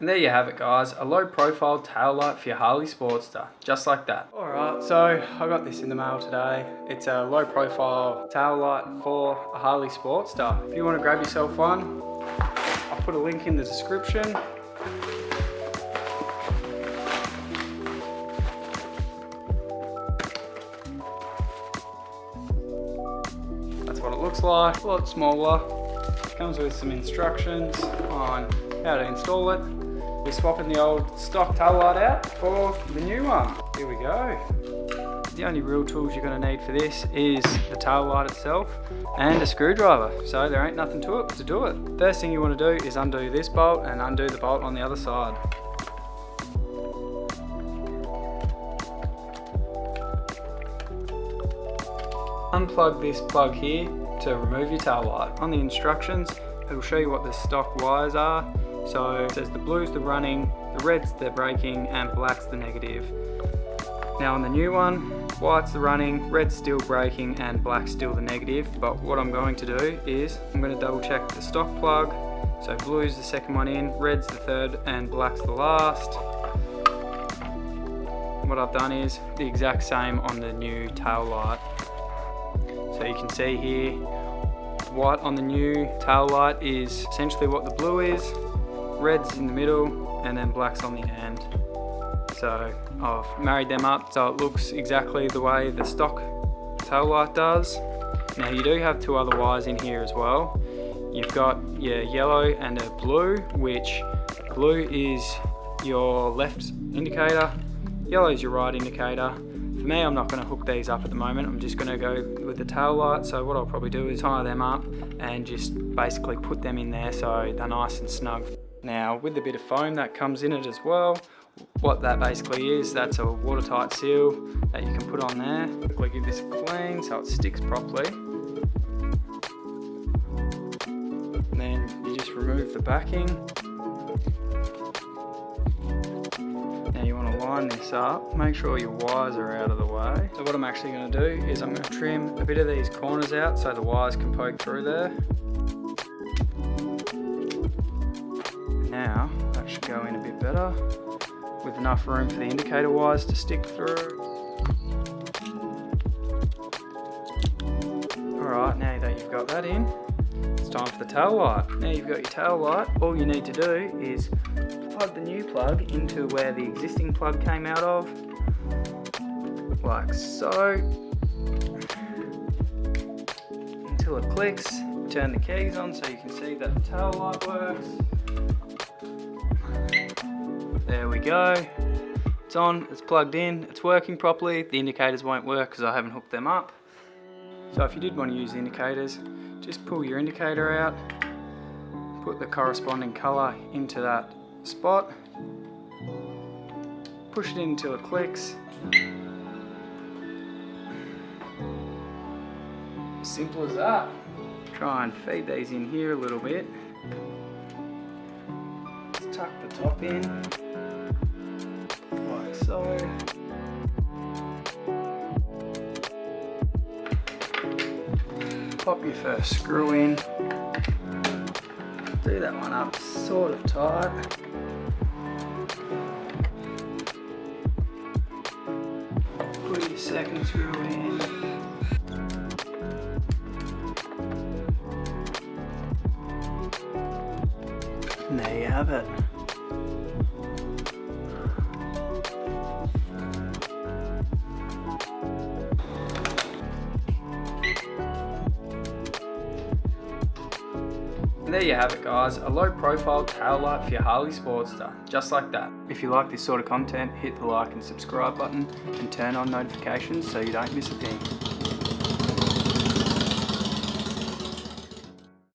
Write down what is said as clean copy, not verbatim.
And there you have it, guys, a low profile tail light for your Harley Sportster, just like that. Alright, so I got this in the mail today. It's a low profile tail light for a Harley Sportster. If you want to grab yourself one, I'll put a link in the description. That's what it looks like, a lot smaller. Comes with some instructions on how to install it. We're swapping the old stock tail light out for the new one. Here we go. The only real tools you're going to need for this is the tail light itself and a screwdriver. So there ain't nothing to it to do it. First thing you want to do is undo this bolt and undo the bolt on the other side. Unplug this plug here to remove your tail light. On the instructions, it'll show you what the stock wires are. So it says the blue's the running, the red's the braking, and black's the negative. Now on the new one, white's the running, red's still braking, and black's still the negative. But what I'm going to do is I'm going to double check the stock plug. So blue's the second one in, red's the third, and black's the last. What I've done is the exact same on the new tail light. So you can see here, white on the new tail light is essentially what the blue is, red's in the middle, and then black's on the end. So I've married them up so it looks exactly the way the stock tail light does. Now you do have two other wires in here as well. You've got your yellow and a blue, which blue is your left indicator, yellow is your right indicator. For me, I'm not going to hook these up at the moment. I'm just going to go with the tail light. So what I'll probably do is tie them up and just basically put them in there so they're nice and snug. Now with the bit of foam that comes in it as well, what that basically is, that's a watertight seal that you can put on there. Quickly give this a clean so it sticks properly. And then you just remove the backing. Now you want to line this up, make sure your wires are out of the way. So what I'm actually going to do is I'm going to trim a bit of these corners out so the wires can poke through there. Now that should go in a bit better with enough room for the indicator wires to stick through. Alright, now that you've got that in, it's time for the tail light. Now you've got your tail light, all you need to do is plug the new plug into where the existing plug came out of, like so, until it clicks. Turn the keys on so you can see that the tail light works. There we go, it's on, it's plugged in, it's working properly. The indicators won't work because I haven't hooked them up. So if you did want to use the indicators, just pull your indicator out, put the corresponding colour into that spot, push it in until it clicks. Simple as that. Try and feed these in here a little bit. Let's tuck the top in, like so. Pop your first screw in. Do that one up sort of tight. Put your second screw in. And there you have it. And there you have it, guys, a low profile tail light for your Harley Sportster, just like that. If you like this sort of content, hit the like and subscribe button and turn on notifications so you don't miss a thing.